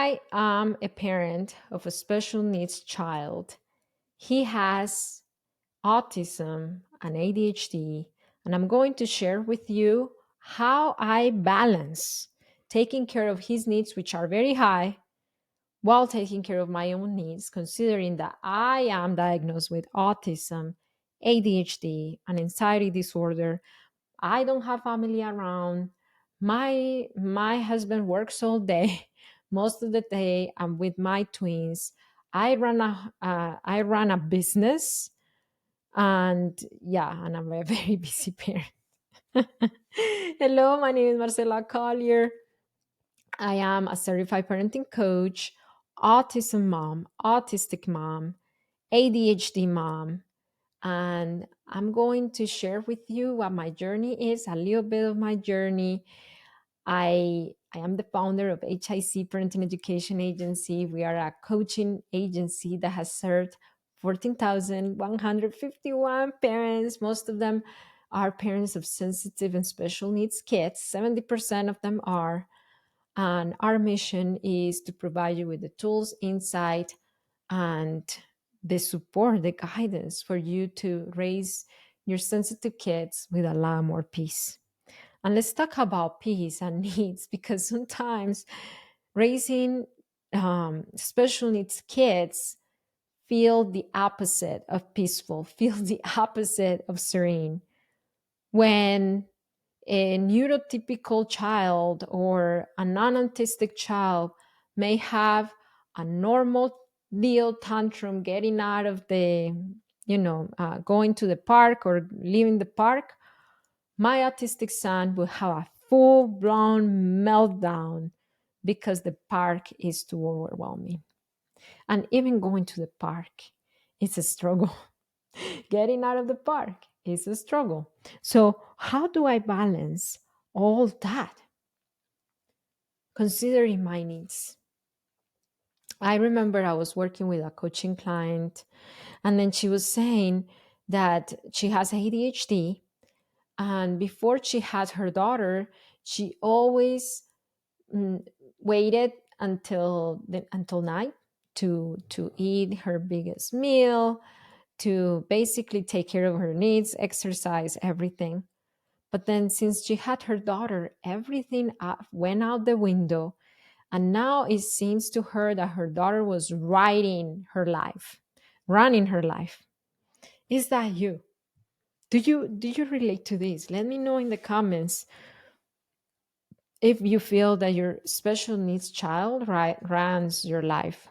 I am a parent of a special needs child. He has autism and ADHD, and I'm going to share with you how I balance taking care of his needs, which are very high, while taking care of my own needs, considering that I am diagnosed with autism, ADHD, and anxiety disorder. I don't have family around. My husband works all day. Most of the day, I'm with my twins. I run a business, and yeah, and I'm a very busy parent. Hello, my name is Marcela Collier. I am a certified parenting coach, autism mom, autistic mom, ADHD mom, and I'm going to share with you what my journey is, a little bit of my journey. I am the founder of HIC Parenting Education Agency. We are a coaching agency that has served 14,151 parents. Most of them are parents of sensitive and special needs kids. 70% of them are. And our mission is to provide you with the tools, insight, and the support, the guidance for you to raise your sensitive kids with a lot more peace. And let's talk about peace and needs, because sometimes raising special needs kids feel the opposite of peaceful, feel the opposite of serene. When a neurotypical child or a non-autistic child may have a normal little tantrum getting out of the, going to the park or leaving the park, my autistic son will have a full-blown meltdown because the park is too overwhelming. And even going to the park is a struggle. Getting out of the park is a struggle. So, how do I balance all that considering my needs? I remember I was working with a coaching client, and then she was saying that she has ADHD. And before she had her daughter, she always waited until night to eat her biggest meal, to basically take care of her needs, exercise, everything. But then, since she had her daughter, everything went out the window. And now it seems to her that her daughter was riding her life, running her life. Is that you? Do you relate to this? Let me know in the comments if you feel that your special needs child runs your life.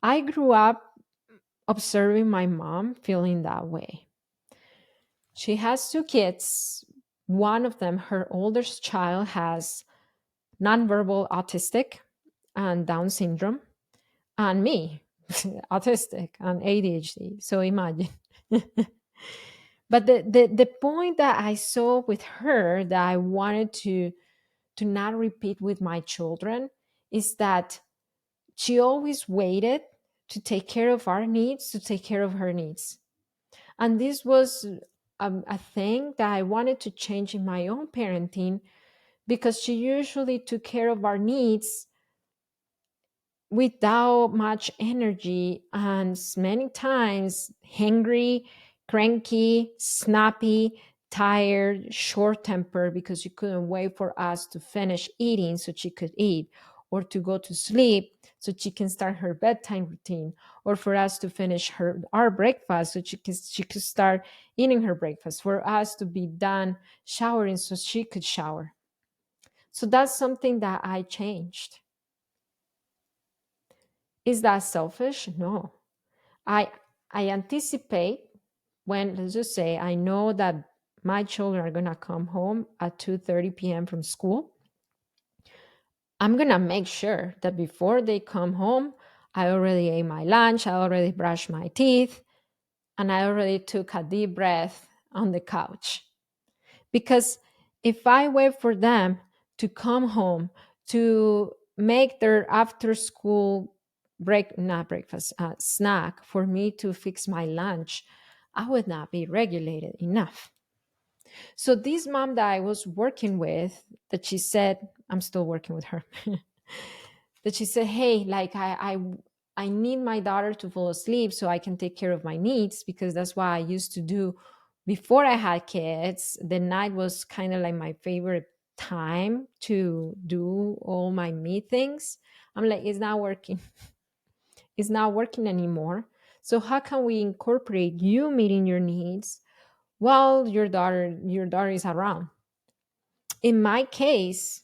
I grew up observing my mom feeling that way. She has two kids. One of them, her oldest child, has nonverbal autistic and Down syndrome, and me, autistic and ADHD. So imagine. But the point that I saw with her that I wanted to not repeat with my children is that she always waited to take care of our needs, to take care of her needs. And this was a thing that I wanted to change in my own parenting, because she usually took care of our needs without much energy, and many times hangry, cranky, snappy, tired, short tempered, because she couldn't wait for us to finish eating so she could eat, or to go to sleep so she can start her bedtime routine, or for us to finish our breakfast so she could start eating her breakfast, for us to be done showering so she could shower. So that's something that I changed. Is that selfish? No. I I anticipate, when, let's just say, I know that my children are gonna come home at 2:30 p.m. from school. I'm gonna make sure that before they come home, I already ate my lunch, I already brushed my teeth, and I already took a deep breath on the couch. Because if I wait for them to come home to make their after school not breakfast, snack for me to fix my lunch, I would not be regulated enough. So this mom that I was working with, that she said, I'm still working with her. that she said, hey, like I need my daughter to fall asleep so I can take care of my needs, because that's what I used to do before I had kids. The night was kind of like my favorite time to do all my me things. I'm like, it's not working. It's not working anymore. So how can we incorporate you meeting your needs while your daughter is around? In my case,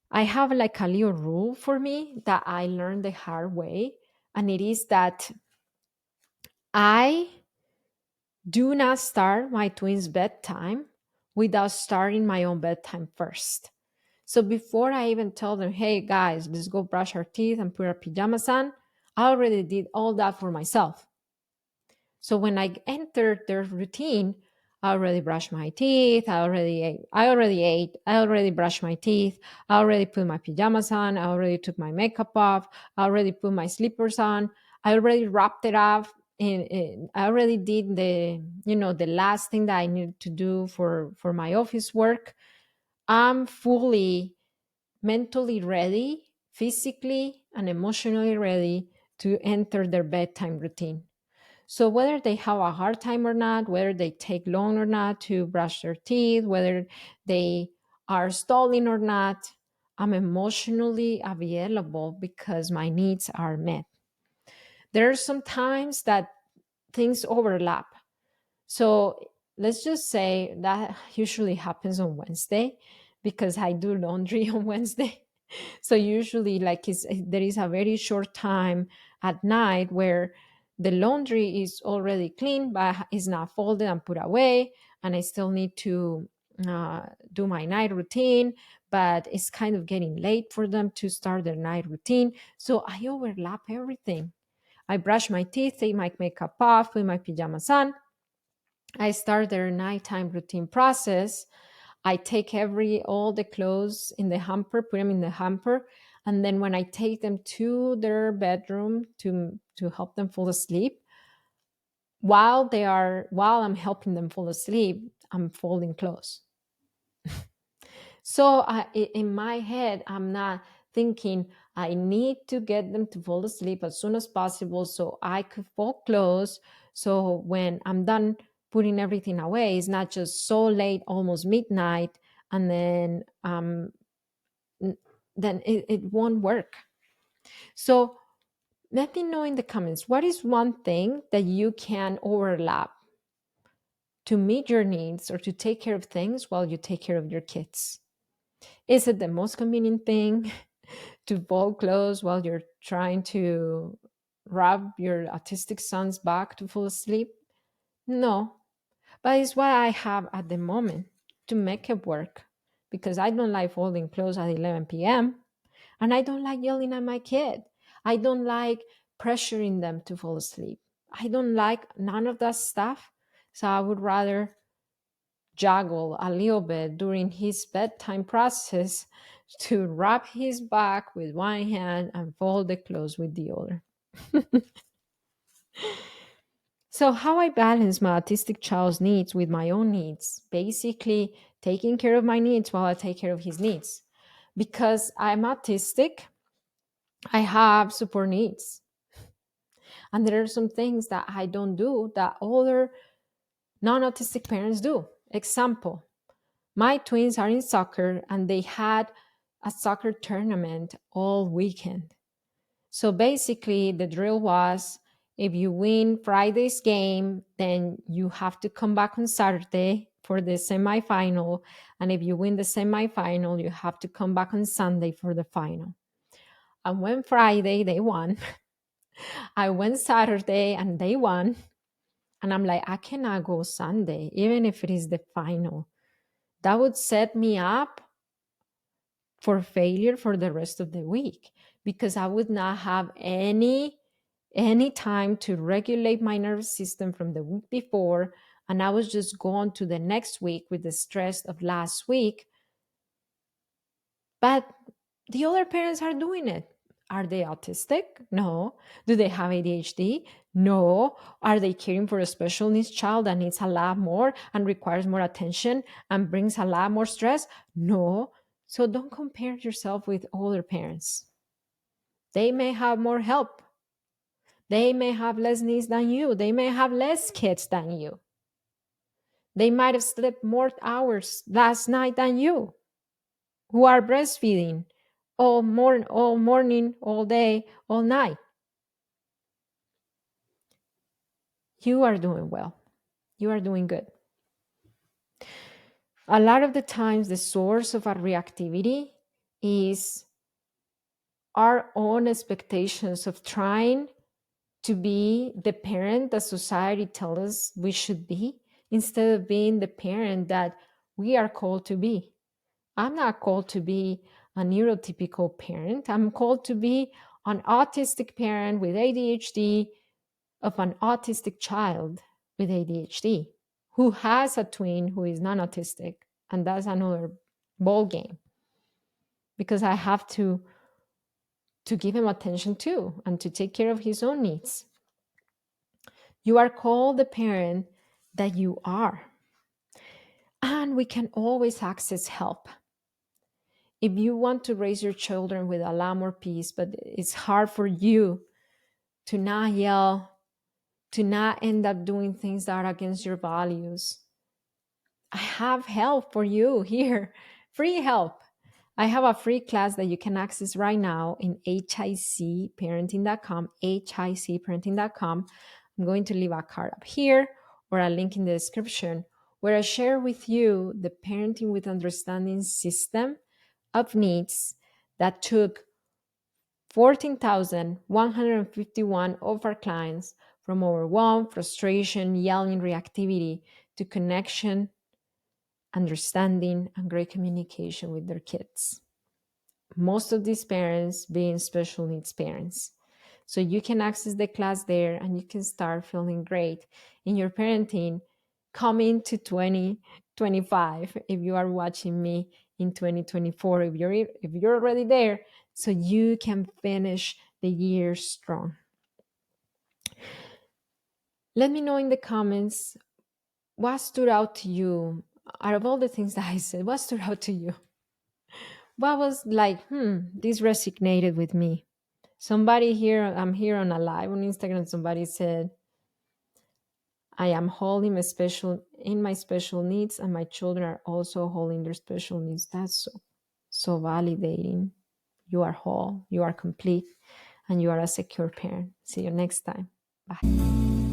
I have like a little rule for me that I learned the hard way. And it is that I do not start my twins' bedtime without starting my own bedtime first. So before I even tell them, hey guys, let's go brush our teeth and put our pajamas on, I already did all that for myself. So when I entered their routine, I already brushed my teeth. I already brushed my teeth. I already put my pajamas on. I already took my makeup off. I already put my slippers on. I already wrapped it up. And I already did the last thing that I needed to do for my office work. I'm fully mentally ready, physically and emotionally ready to enter their bedtime routine. So whether they have a hard time or not, whether they take long or not to brush their teeth, whether they are stalling or not, I'm emotionally available because my needs are met. There are some times that things overlap. So let's just say that usually happens on Wednesday because I do laundry on Wednesday. So usually there is a very short time at night where the laundry is already clean but is not folded and put away, and I still need to do my night routine, but it's kind of getting late for them to start their night routine. So I overlap everything. I brush my teeth, take my makeup off, put my pajamas on. I start their nighttime routine process. I take all the clothes in the hamper, put them in the hamper, and then when I take them to their bedroom to help them fall asleep, while I'm helping them fall asleep, I'm folding clothes. So in my head, I'm not thinking I need to get them to fall asleep as soon as possible so I could fold clothes. So when I'm done putting everything away, it's not just so late, almost midnight, and then it won't work. So let me know in the comments, what is one thing that you can overlap to meet your needs or to take care of things while you take care of your kids? Is it the most convenient thing to fold clothes while you're trying to rub your autistic son's back to fall asleep? No, but it's what I have at the moment to make it work, because I don't like folding clothes at 11 p.m. and I don't like yelling at my kid. I don't like pressuring them to fall asleep. I don't like none of that stuff. So I would rather juggle a little bit during his bedtime process to rub his back with one hand and fold the clothes with the other. So, how I balance my autistic child's needs with my own needs, basically taking care of my needs while I take care of his needs. Because I'm autistic, I have support needs. And there are some things that I don't do that other non autistic parents do. Example, my twins are in soccer and they had a soccer tournament all weekend. So basically, the drill was, if you win Friday's game, then you have to come back on Saturday for the semifinal. And if you win the semifinal, you have to come back on Sunday for the final. And when Friday, they won. I went Saturday and they won. And I'm like, I cannot go Sunday, even if it is the final. That would set me up for failure for the rest of the week, because I would not have any time to regulate my nervous system from the week before, and I was just going to the next week with the stress of last week. But the other parents are doing it. Are they autistic? No. Do they have ADHD? No. Are they caring for a special needs child that needs a lot more and requires more attention and brings a lot more stress? No. So don't compare yourself with other parents. They may have more help. They may have less needs than you. They may have less kids than you. They might have slept more hours last night than you, who are breastfeeding all morning, all day, all night. You are doing well. You are doing good. A lot of the times, the source of our reactivity is our own expectations of trying to be the parent that society tells us we should be instead of being the parent that we are called to be. I'm not called to be a neurotypical parent. I'm called to be an autistic parent with ADHD of an autistic child with ADHD who has a twin who is non-autistic, and that's another ball game because I have to give him attention too and to take care of his own needs. You are called the parent that you are. And we can always access help. If you want to raise your children with a lot more peace, but it's hard for you to not yell, to not end up doing things that are against your values, I have help for you here, free help. I have a free class that you can access right now in hicparenting.com, hicparenting.com. I'm going to leave a card up here or a link in the description where I share with you the Parenting with Understanding system of needs that took 14,151 of our clients from overwhelm, frustration, yelling, reactivity to connection, understanding, and great communication with their kids. Most of these parents being special needs parents. So you can access the class there and you can start feeling great in your parenting coming to 2025 if you are watching me in 2024, if you're already there, so you can finish the year strong. Let me know in the comments what stood out to you out of all the things that I said. What stood out to you? What was like, this resonated with me? Somebody here, I'm here on a live on Instagram, somebody said, I am holding my special needs, and my children are also holding their special needs. That's so validating. You are whole, you are complete, and you are a secure parent. See you next time. Bye.